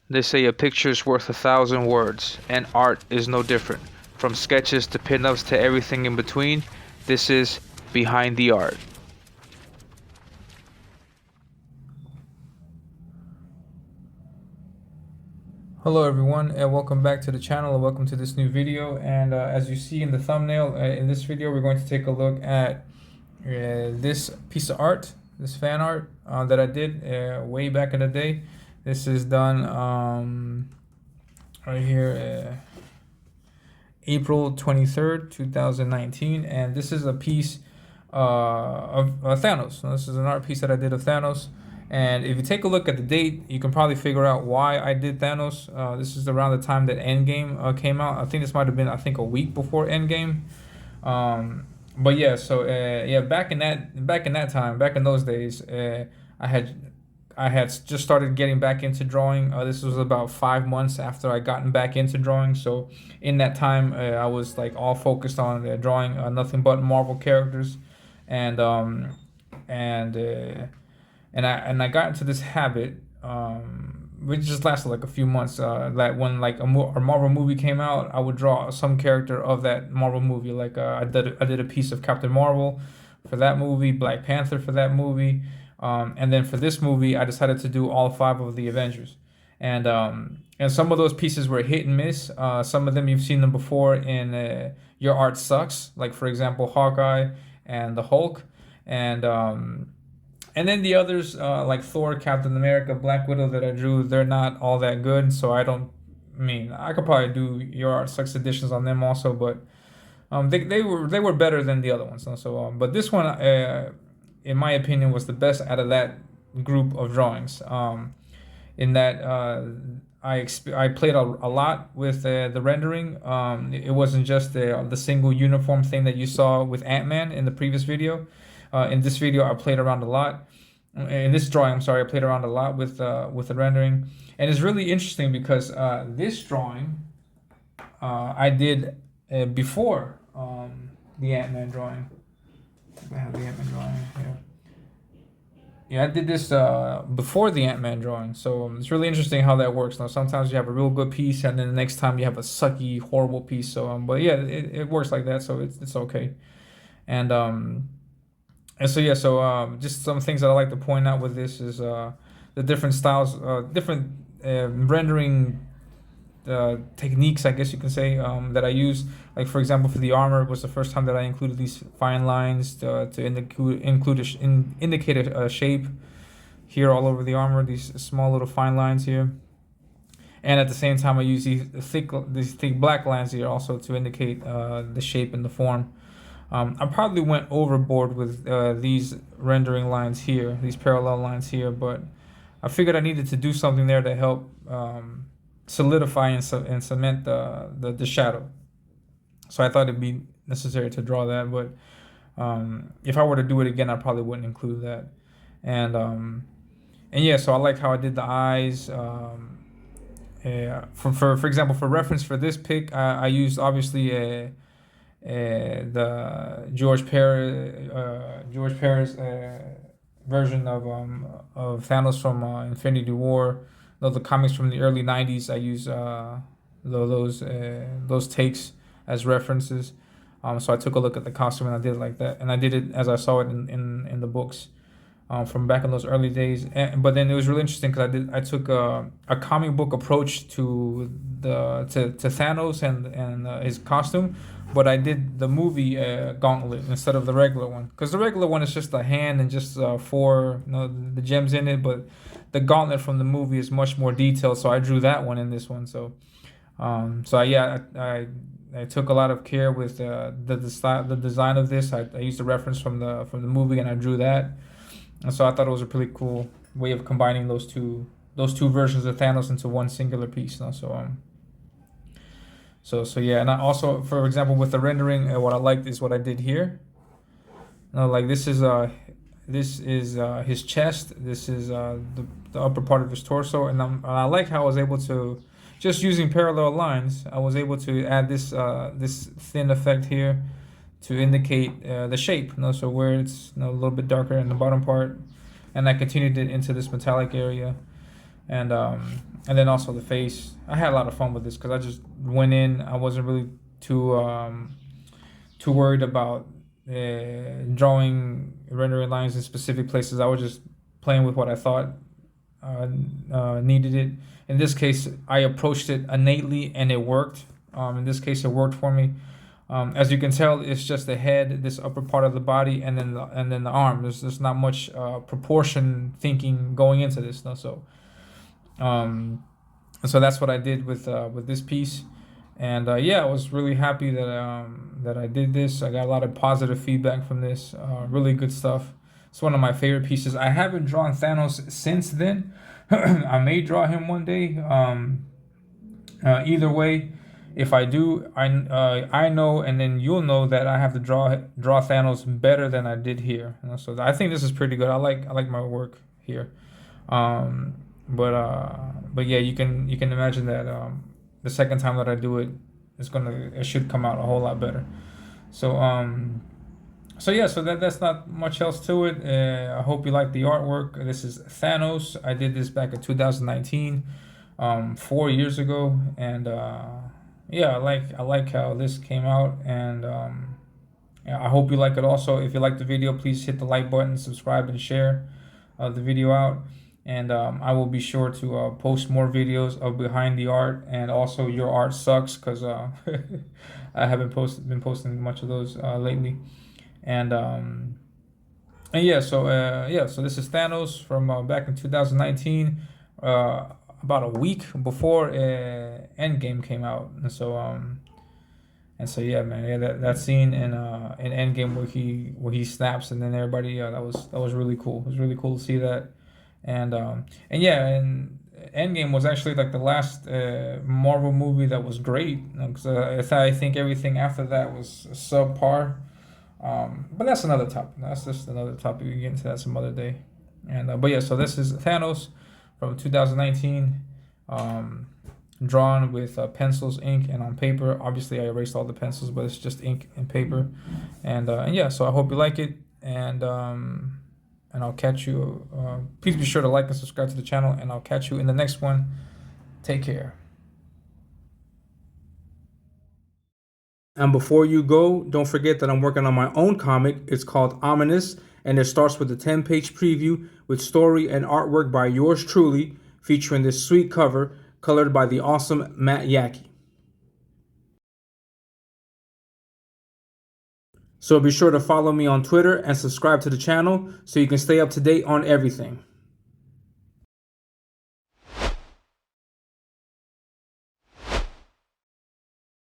They say a picture's worth 1,000 words, and art is no different. From sketches to pinups to everything in between, this is Behind the Art. Hello everyone and welcome back to the channel and welcome to this new video. And as you see in the thumbnail, in this video we're going to take a look at this piece of art, this fan art that I did way back in the day. This is done right here, April 23rd 2019, and this is a piece of Thanos. So this is an art piece that I did of Thanos. And if you take a look at the date, you can probably figure out why I did Thanos. This is around the time that Endgame came out. I think this might have been, a week before Endgame. But yeah, so yeah, back in that time, back in those days, I had just started getting back into drawing. This was about 5 months after I gotten back into drawing. So in that time, I was like all focused on drawing nothing but Marvel characters, and and uh, and I got into this habit, which just lasted like a few months. That when like a Marvel movie came out, I would draw some character of that Marvel movie. Like I did a piece of Captain Marvel for that movie, Black Panther for that movie, and then for this movie, I decided to do all five of the Avengers. And some of those pieces were hit and miss. Some of them you've seen them before in Your Art Sucks, like for example Hawkeye and the Hulk, and and then the others, like Thor, Captain America, Black Widow that I drew, they're not all that good. So I don't. I mean, I could probably do Your Art Sucks editions on them also, but they were better than the other ones. So but this one, in my opinion, was the best out of that group of drawings. In that I played a lot with the rendering. It wasn't just the single uniform thing that you saw with Ant-Man in the previous video. In this video, I played around a lot. In this drawing, I'm sorry, I played around a lot with the rendering, and it's really interesting because this drawing I did before the Ant-Man drawing. I have the Ant-Man drawing here. Yeah, I did this before the Ant-Man drawing, so it's really interesting how that works. Now, sometimes you have a real good piece, and then the next time you have a sucky, horrible piece. So, but yeah, it works like that, so it's okay. And and so yeah, so just some things that I like to point out with this is the different styles, different rendering techniques, I guess you can say, that I use. Like for example, for the armor, it was the first time that I included these fine lines to indicate a shape here all over the armor. These small little fine lines here, and at the same time, I use these thick black lines here also to indicate the shape and the form. I probably went overboard with these rendering lines here, these parallel lines here, but I figured I needed to do something there to help solidify and cement the shadow. So I thought it'd be necessary to draw that, but if I were to do it again, I probably wouldn't include that. And yeah, so I like how I did the eyes. Yeah, for example, for reference for this pic, I used obviously the George Perez version of Thanos from Infinity War. The comics from the early '90s. I use those takes as references. So I took a look at the costume and I did it like that, and I did it as I saw it in the books. From back in those early days. But then it was really interesting because I took a comic book approach to to Thanos and his costume, but I did the movie gauntlet instead of the regular one, because the regular one is just a hand and just four, the gems in it, but the gauntlet from the movie is much more detailed. So I drew that one in this one. So yeah, I took a lot of care with the design of this. I used a reference from the movie and I drew that. And so I thought it was a pretty cool way of combining those two versions of Thanos into one singular piece. So yeah, and I also, for example, with the rendering, what I liked is what I did here. Like this is his chest. This is the upper part of his torso, and I like how I was able to, just using parallel lines, I was able to add this thin effect here to indicate the shape. So where it's a little bit darker in the bottom part, and I continued it into this metallic area, and and then also the face. I had a lot of fun with this because I just went in. I wasn't really too worried about drawing rendering lines in specific places. I was just playing with what I thought needed it. In this case, I approached it innately and it worked. In this case, it worked for me. As you can tell, it's just the head, this upper part of the body, and then the arm. There's not much proportion thinking going into this, no? Um, so that's what I did with this piece, and yeah, I was really happy that I did this. I got a lot of positive feedback from this. Really good stuff. It's one of my favorite pieces. I haven't drawn Thanos since then. I may draw him one day. Either way, if I do, I know, and then you'll know that I have to draw Thanos better than I did here. So I think this is pretty good. I like my work here. Um, but yeah, you can imagine that the second time that I do it, it should come out a whole lot better. So so yeah, so that's not much else to it. I hope you like the artwork. This is Thanos. I did this back in 2019, 4 years ago, and yeah, I like how this came out, and yeah, I hope you like it also. If you like the video, please hit the like button, subscribe, and share the video out. And I will be sure to post more videos of behind the art, and also your art sucks, because I haven't been posting much of those lately. And yeah, so this is Thanos from back in 2019, about a week before Endgame came out. And so yeah, man, yeah, that scene in Endgame where he snaps, and then everybody, yeah, that was really cool. It was really cool to see that. And yeah, and Endgame was actually like the last Marvel movie that was great, because I think everything after that was subpar. But that's another topic. That's just another topic. We can get into that some other day. And but yeah, so this is Thanos from 2019, drawn with pencils, ink, and on paper. Obviously, I erased all the pencils, but it's just ink and paper. And yeah, so I hope you like it, and I'll catch you. Please be sure to like and subscribe to the channel, and I'll catch you in the next one. Take care. And before you go, don't forget that I'm working on my own comic. It's called Ominous, and it starts with a 10-page preview with story and artwork by yours truly, featuring this sweet cover colored by the awesome Matt Yackey. So be sure to follow me on Twitter and subscribe to the channel so you can stay up to date on everything.